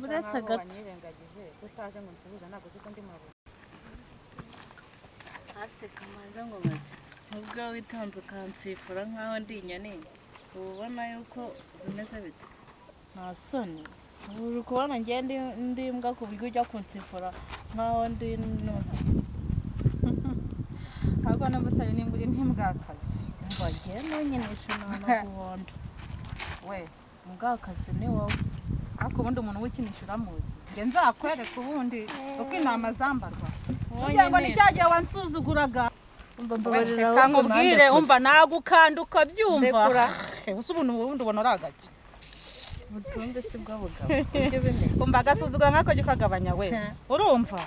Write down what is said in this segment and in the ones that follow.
Uretse gato aseka manza ngo maze ubwo witonze ukansifura nkaho ndi inyoni ubona yuko bimeze bite nta soni uri kubona ngiye ndi imbwa ku buryo ujya kunsifura nkaho ndi nuzo ahubwo n'amataye n'imburi n'imbwakazi ngo ngiye nonyenesha none kuhondo we mbwakazi ni wowe ariko ubundi umuntu w'ikinisha uramuzi nge nzakwereka ubundi uko intama zambarwa kugira ngo nicyagihe wansuzuguraga kankubwire umva nagukanda ukabyumva ubusa ubundi ubona uri agake butunde si bw'abugabo umva agasuzugura nk'ako jya ukagabanya we urumva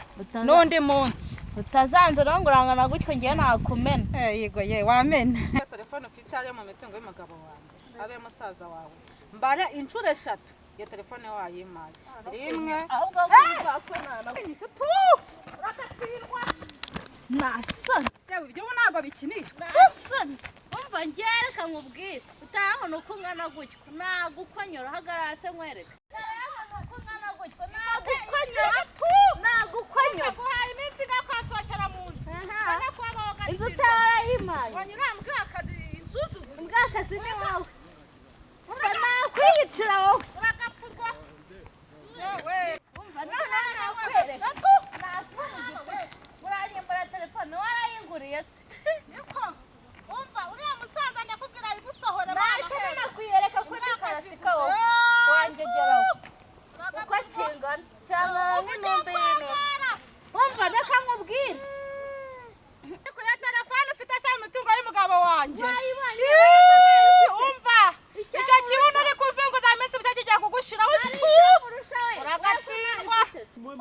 n'undi munsi utazanze urangurangana gutyo ngiye nakumena yego ye wamena telefone ufite ariyo mu mitungo y'umugabo wanjye ariyo musaza wawe mbara inshuro 3 iyo telefone wayimaye rimwe ahubwo kuzakwenana urakatsindwa nasoni yewe ibyo ntabwo bikinishwa nasoni umva ngereka nkubwire utanga nuko ngana gutyo nagukonyora hagarase nkwereka nagukonyora guhaye iminsi gakwatokera mu nzu ane kuba woga inzu cyarayimaye wanyira mbwakazi inzuzu mbwakazi ni wawe umva nakwiyicira wowe uragapfurwa yewe umva none nakwereka nasoni uranyembura telefone warayinguriye se niko umva uriya musaza ndakubwira igusohora nahita nakwiyereka kuri karasika wowe wangegeraho uko kingana cyangwa nk'intumbi y'intoki umva ndakamubwira kuri telefone ufite se umutungo y'umugabo wanjye umva icyo kibuno uri kuzunguza iminsi byo kigiye kugushiraho uragatsindwa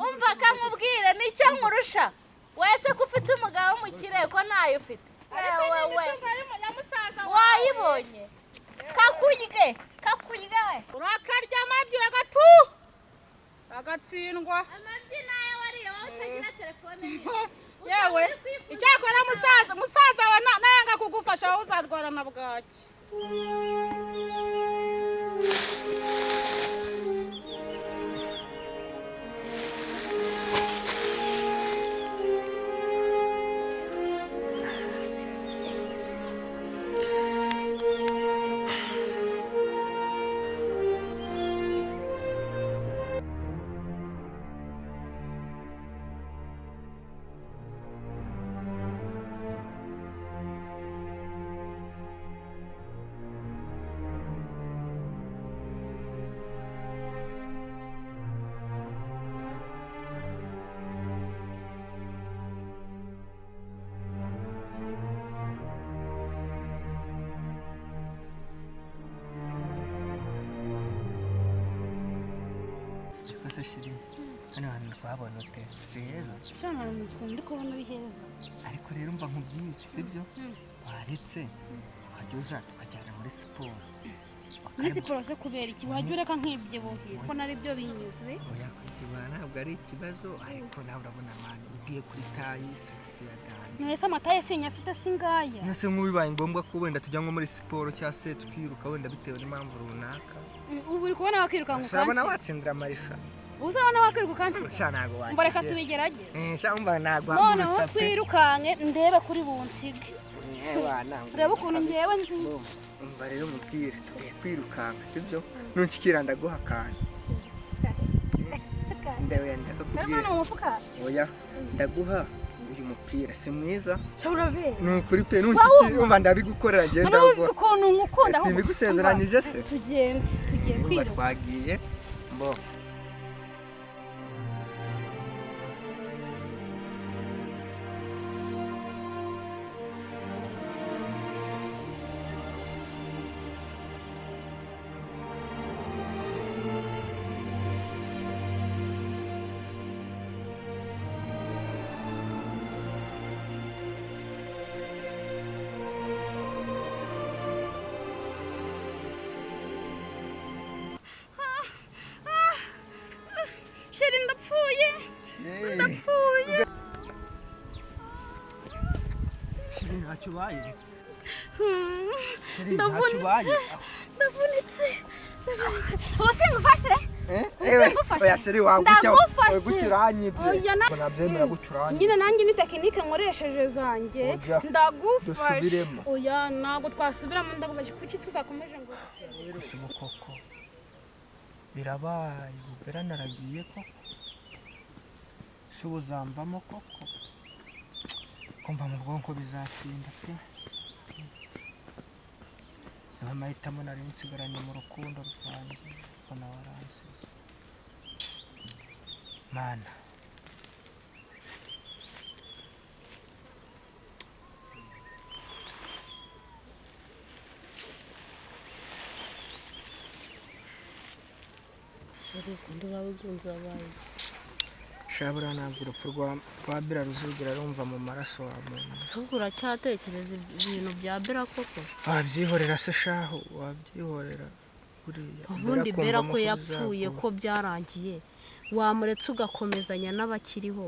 umva kamubwire nicyo nkurusha wese ko ufite umugabo w'umukire ko ntayo ufite wayibonye kakurye we urakarya amabyi agatu agatsindwa amabyi nayo wariye wowe utagira telefone yewe icyakora musaza wa nayanga kugufasha wowe uzarwara na bwaki Ese shiri hano hantu twabona ute si heza shana ndi kubona ari heza ariko rero mva nkubwiye sibyo waretse wajya tukajyana muri siporo muri siporo se kubera iki wajya ureka nk'ibyibuhira ko nari byo binyuze oya kuzibura ntabwo ari ikibazo ariko nawe urabona mani ugiye kuri tayi sexy ya dani nese amataye sinyafite singaya nese nk'ubibaye ngombwa ko wenda tujya nko muri siporo cyangwa se tukiruka wenda bitewe n'impamvu runaka ubu uri kubona wakiruka mu kansi urabona watsindira amarisha uzabona wakwiruka ukansiga sha ntago umva reka wakigera tubigerageze sha umva ntago noneho hagurutsa pe twirukanke ndebe kuri bunsige wana urebe ukuntu njyewe umva rero umubwire tugiye kwirukanka sibyo nukikira ndaguha akantu ndawe ndakakubwira mu mufuka oya ndaguha uyu mupira si mwiza shaburabe ni ukuri pe nukikira umva ndabigukorera genda ndavuze ukuntu nkukunda simbigusezeranyije se tugiye umva kwiruka twagiye mbo sheri ndapfuye ndapfuye shiri ntacyo ubaye ndavunitse ubuse ngufashe oya shiri wagutya Ndagufashe. uranyibye Oya, nabyemera gucuranya nyine nanjye ni tekinike nkoresheje zanjye Oya, ndagufashe dusubiremo. oya ntabwo twasubiramo ndagufashe kuki tutakomeje ngo gusa koko birabaye ubera naragiye koko si ubuzamvamo koko kumva mu bwonko bizatinda pe niho amahitamo nari nsigaranye mu rukundo rwanjye mbona waransize mana sheri kundi wawe gunze wabaye shabura ntabwo urupfu rwa bira ruzigera rumva mu maraso wa muntu soko uracyatekereza ibintu bya bera koko wabyihorera se shaho wabyihorera buriya ubundi kumva bera mo ko yapfuye bizakuba. ko byarangiye wamuretse ugakomezanya n'abakiriho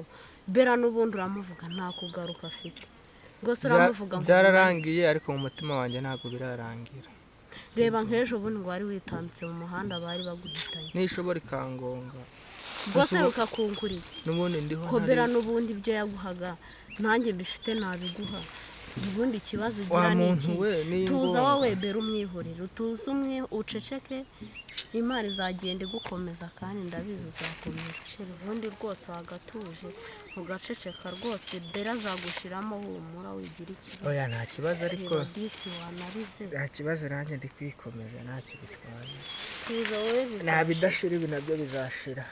bera n'ubundi uramuvuga nta kugaruka afite rwose uramuvuga ngo byararangiye ariko mu mutima wanjye ntabwo birarangira reba nk'ejo bundi ngo wari witambitse mu muhanda bari baguhitanye nishobora ikangonga rwose bikakunguriye n'ubundi ndiho ko bera n'ubundi ibyo yaguhaga nanjye mbifite nabiguha ubundi ikibazo ugira ni iki tuza wowe bera umwihorero tuza umwe uceceke imana izagenda igukomeza kandi ndabizi uzakomeza ucira ubundi rwose wagatuje ugaceceka rwose bera azagushiramo humura wigira ikibazo oya nta kibazo ariko reba disi wanarize nta kibazo nanjye ndi kwikomeza nta kibitwaye tuza wowe nta bidashira ibi nabyo bizashira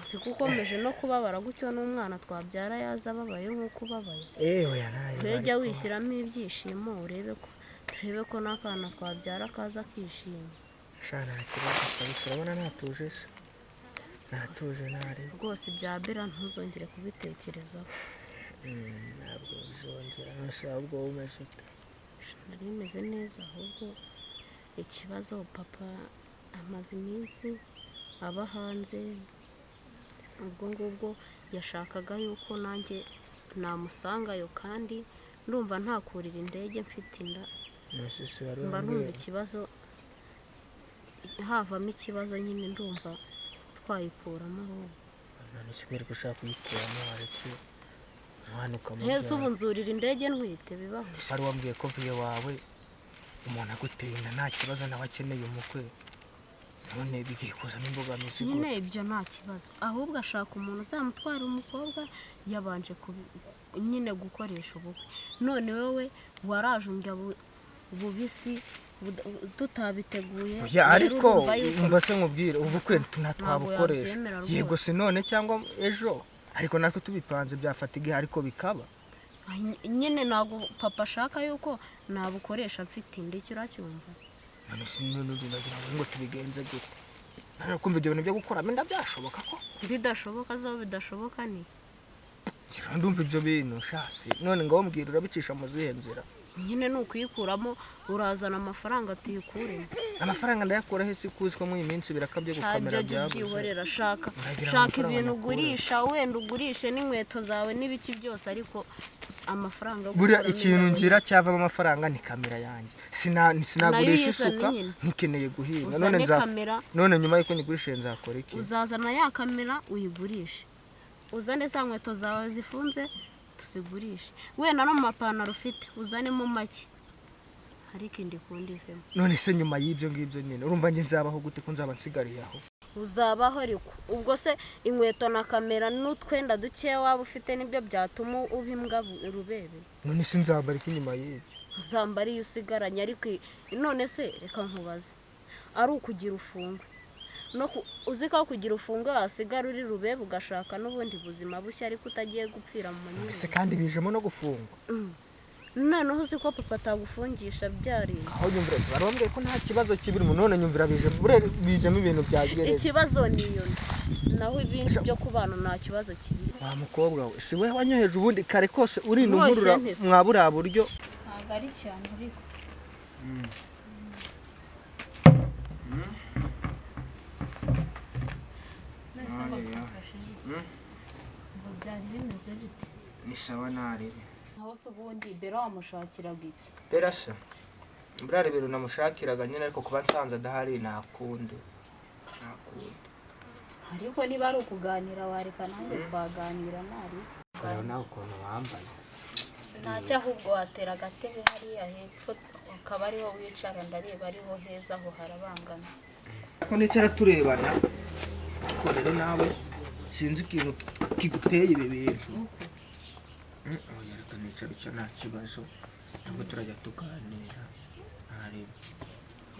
si ko ukomeje no kubabara gutyo n'umwana twabyara yaza ababaye nk'uko ubabaye oya nayo twejya wishyiramo ibyishimo turebe ko n'akana twabyara kaza kishima shana nta kibazo kabisa urabona natuje se natuje ntari rwose ibya bera ntuzongere kubitekerezaho ntabwo bizongera nose ahubwo wowe umeze ute nari meze neza ahubwo ikibazo papa amaze iminsi aba hanze ubwo ngubwo yashakaga yuko nanjye namusangayo kandi ndumva ntakurira indege mfite inda mba numva ikibazo havamo ikibazo nyine ndumva twayikuramo ahubwo none sikwereka ushaka kuyikuramo ariko umwana heza ubu nzurira indege ntwite bibaho wari wambwiye ko vuye wawe umuntu aguteye inda nta kibazo nawe akeneye umukwe none bigiye kuzamo imbogamizi nyine ibyo nta kibazo ahubwo ashaka umuntu uzamutwara umukobwa yabanje nyine gukoresha ubukwe none wowe waraje undya bubisi tutabiteguye ariko umva se nkubwire ubukwe tunatwabukoresha yego se none cyangwa ejo ariko natwe tubipanze byafata igihe ariko bikaba nyine ntabwo papa ashaka yuko nabukoresha mfite inda icyo uracyumva none si none ndagira ngo tubigenze gute none kumva ibyo bintu byo gukoramo inda byashoboka ko bidashoboka zo bidashoboka ni ndumva ibyo bintu shasi none ngo mbwira urabicisha mu zihe nzira nyine ni ukuyikuramo urazana amafaranga tuyikuremo. Amafaranga ndayakura he kuzi ko mu minsi birakabye gukamera byabuze. Byihorera shaka ibintu ugurisha wenda ugurishe n'inkweto zawe n'ibiki byose ariko amafaranga buriya ikintu ngira cyavamo amafaranga ni kamera yanjye. Sinagurisha isuka ntikeneye guhinga none nyuma yuko nyigurishe nzakora iki? Uzazana ya kamera uyigurishe. Uzane za nkweto zawe zifunze tuzigurishe. Wenda no mu mapantaro ufite uzanemo make. Hari ikindi kundi ivemo. None se nyuma y'ibyo ngibyo nyine urumva nge nzabaho gute ko nzaba nsigariye aho? Uzabaho ariko ubwo se inkweto na kamera n'utwenda duke waba ufite nibyo byatuma ubimbwa rubebe. None se nzambara iki nyuma y'ibyo? Uzambara iyo usigaranye ariko none se reka nkubaze. Ari ukugira ufungwe. No uzika kugira ufunga wasigara uri rubebe ugashaka n'ubundi buzima bushya ariko utagiye gupfira mu manywa. Ese kandi bijemo no gufungwa. Noneho uzi ko papa atagufungisha byari. Aho nyumvira barombye ko nta kibazo kibiri mu none nyumvira bijemo ibintu byagereza. Ikibazo niyo naho ibindi byo kubana nta kibazo kibiri. Wa mukobwa we si we wanyoheje ubundi kare kose uri numurura mwabura buryo. Ntago ari cyane ariko. Ni sawa nari. Aho se ubundi bero wamushakiraga iki? Berasa. Mbrare bero namushakiraga nyine ariko kuba nsanze adahari nakunde. Ariko niba ari ukuganira wareka nanjye twaganira nari. Kayo nawe ukuntu wambaye. Ntacyo ahubwo watera agatebe hariya hepfo ukaba ariho wicara ndareba ariho heza aho harabangana. Ko nicara turebana. Ko rero nawe sinzi ikintu kiguteye ibi bintu. Oya reka nicara cyo nta kibazo. Ntabwo turajya tuganira. Ntari.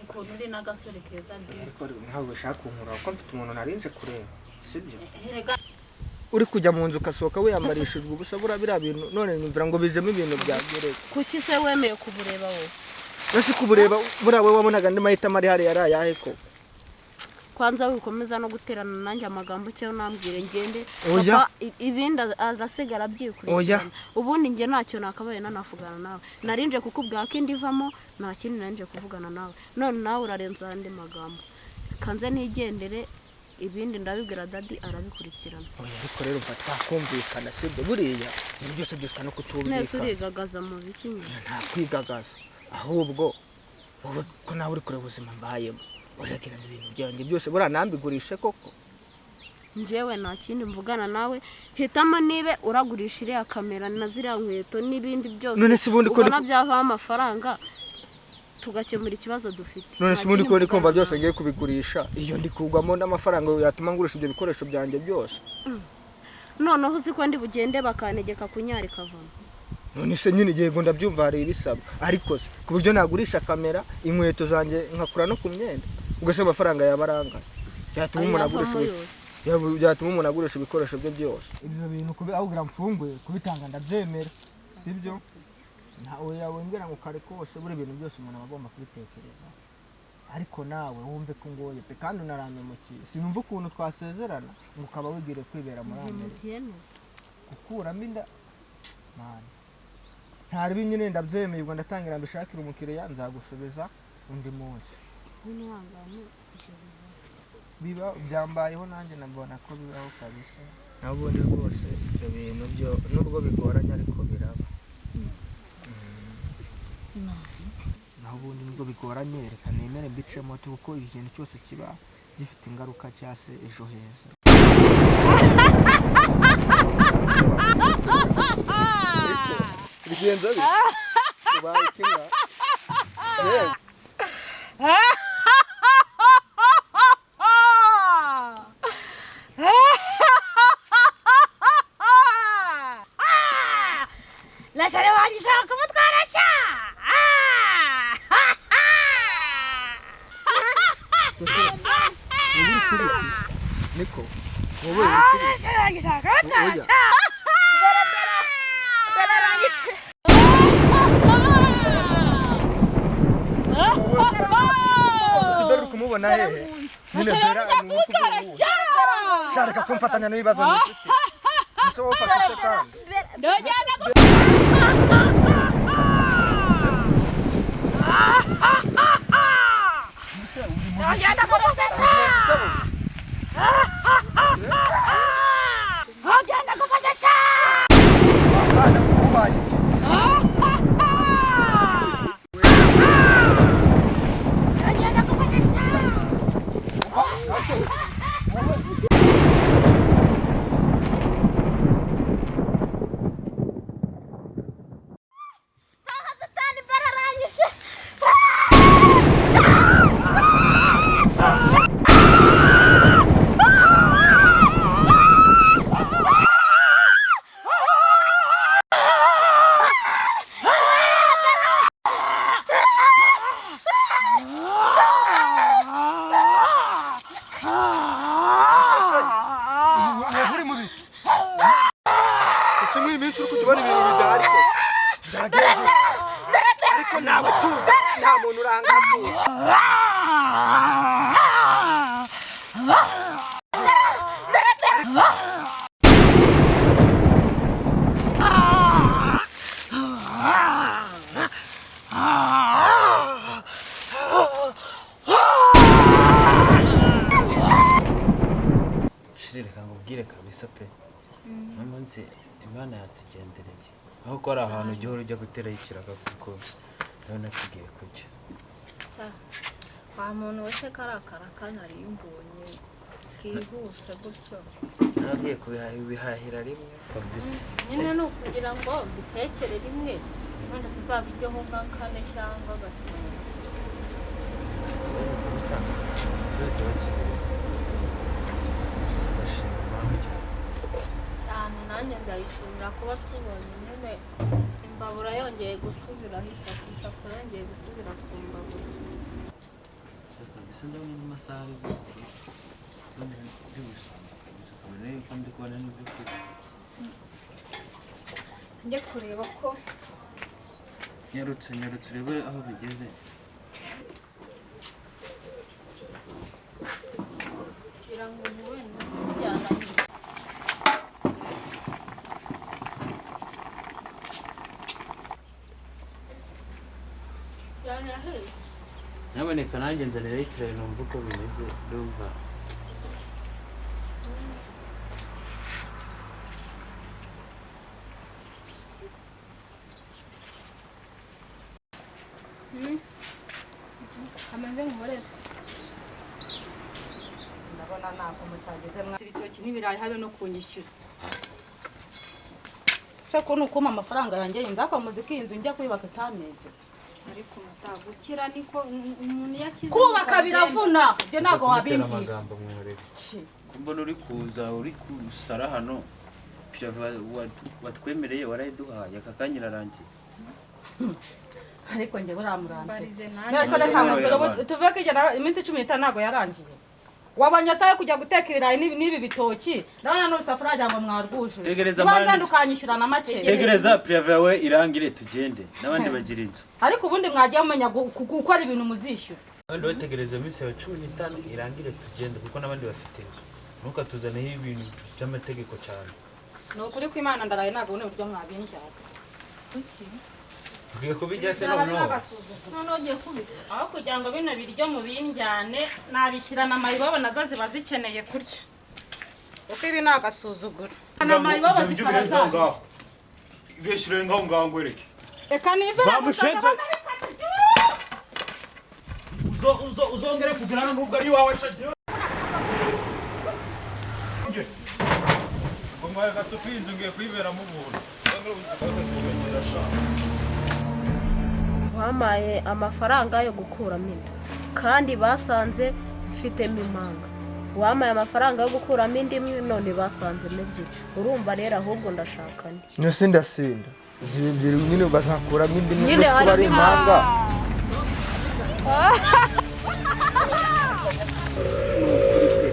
Ukuntu uri n'agasore keza ndetse. Ariko ntawe ushaka kunkura ko mfite umuntu narinje kureba. Sibyo? Herega uri kujya mu nzu kasohoka wiyambarishijwe ubusa buriya bintu none numvira ngo bizemo ibintu byagereye. Kuki se wemeye kubureba wowe? Basi kubureba buriya we wabonaga ndi mahitamo ari hari ayahe ko? Kwanza wikomeza no guterana nanjye amagambo cyo nambwire ngende papa ibindi arasigara byikurikirana. Ubundi nge ntacyo nakabaye nanavugana nawe. Narinje kukubwira ko indivamo nta kindi narinje kuvugana nawe. None nawe urarenza andi magambo. Kanze nigendere ibindi ndabibwira dadi arabikurikirana. Ariko rero mfa twakumvikana sibyo buriya ibyo byose byose no kutumvikana. Nese urigagaza mu biki nyine? Nta kwigagaza ahubwo ko nawe uri kure ubuzima mbayemo. Uragira ibintu byanjye byose buriya nambigurishe koko. Njyewe nta kindi mvugana nawe hitamo nibe uragurisha iriya kamera na ziriya nkweto n'ibindi byose. None se ubundi ko byava amafaranga tugakemura ikibazo dufite. None se ubundi ko ndi kumva byose ngiye kubigurisha iyo ndi kugwamo n'amafaranga yatuma ngurisha ibyo bikoresho byanjye byose. Noneho uzi ko ndi bugende bakanegeka kunyari kavamo. None se nyine igihe ngo ndabyumva hari ibisaba ariko se ku buryo nagurisha kamera inkweto zanjye nkakura no ku myenda ubwo se amafaranga yabaranga yatuma umuntu agurisha ibikoresho bye byose. Ibyo bintu ahubwo mfunguye kubitanga ndabyemera sibyo nawe yawongera ngo kare kose buri bintu byose umuntu agomba kubitekereza ariko nawe wumve ko ngoye pe kandi unaranyemukiye sinumva ukuntu twasezerana ngo ukaba wigire kwibera muri Amerika ukuramo inda mani ntari nyine ndabyemeye ubwo ndatangira mbishakira umukiriya nzagusubiza undi munsi biba byambayeho nanjye nabona ko bibaho kabisa nabundi rwose ibyo bintu byo nubwo bigoranye ariko biraba naho ubundi nubwo bigoranye reka nemere mbicemo kuko ikintu cyose kiba gifite ingaruka cyangwa se ejo heza. Bigenza bite? Ubaye kimwe? La share wanyu shaka kumutwara sha. Niko. La share wanyu shaka kumutwara sha. Siberu kumubona hehe? Sharika kumfatanya n'ibibazo n'ifite. Muso wofashe kandi. ibintu bidahari ko byagenze ariko nawe tuza nta muntu uranga tuza reka ngubwire kabisa pe n'umunsi Imana yatugendereye aho ko ari ahantu ugihora ujya guteraho ikiraga kuko ndabona tugiye kujya wa muntu wese karakara kanari mbonye kihuse gutyo nagiye kubihahira rimwe kabisa nyine ni ukugira ngo dutekere rimwe wenda tuzabiryeho nka 4 cyangwa 5 cyane nanjye ndayishimira kuba tubonye nyine imbabura yongeye gusubiraho isafuriya yongeye gusubira ku mbabura kabisa ndabona n'amasaha ari gukora ndi gusa kabone yuko ndi kubona n'ibyo kurya njye kureba ko nyarutse urebe aho bigeze kugira ngo muwe n'ujyana naboneka nanjye nzanira ikirayi numva uko bimeze ndumva amaze ngore ndabona ntabwo mutageze mwa ibitoki n'ibirayi habe no kunyishyura ko nukuma amafaranga yanjye nzakwa muziki inzu njya kuyubaka itameze ariko mutagukira niko umuntu yakize kubaka biravuna byo nago wabimbye amagambo mworese kumbona uri kuza uri kusara hano pirava watwemereye warayiduhaye akakanyira arangiye ariko nje buramuranze barize nese reka tuveke iminsi 15 nago yarangiye wabanya saye kujya guteka ibirayi nibi bitoki ndabona no safari ngo mwarwuje bandukanyishyurana make tegereza pirava yawe irangire tugende nabandi bagira inzu ariko ubundi mwagiye mumenya gukora ibintu muzishyura kandi wategereza iminsi ya 15 irangire tugende kuko nabandi bafite inzu nuko tuzaneho ibintu by'amategeko cyane no kuri ko Imana ndaraye nago une buryo mwabinjyaga kuki tugiye kubijya se none ugiye kubika aho kugira ngo bino biryo mu binjyane nabishyirana amayibobo nazo ziba zikeneye kurya uko ibi nagasuzugura ana mayibobo zikaraza ngaho ibeshire ngaho ngwereke reka nive bamushenze uzongere kugirana n'ubwo ari wawe cyo ngo mwaye gasupinze ngiye kwiberamo ubuntu bamaye amafaranga yo gukuramo inda kandi basanze mfitemo impanga wamaye amafaranga yo gukuramo indi imwe none basanze ebyiri urumva rero ahubwo ndashakanye nose ndasinda zibibyiri nyine bazakuramo indi imwe kuko bari impanga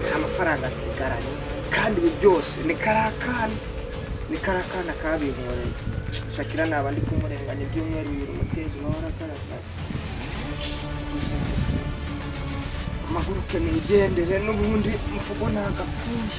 nta mafaranga nsigaranye kandi ibi byose ni karakana kabinkoreye Shakira naba ndi kumurenganya ibyumweru 2 umutezi wahora karakara amaguruke nigendere n'ubundi mfugo nagapfuye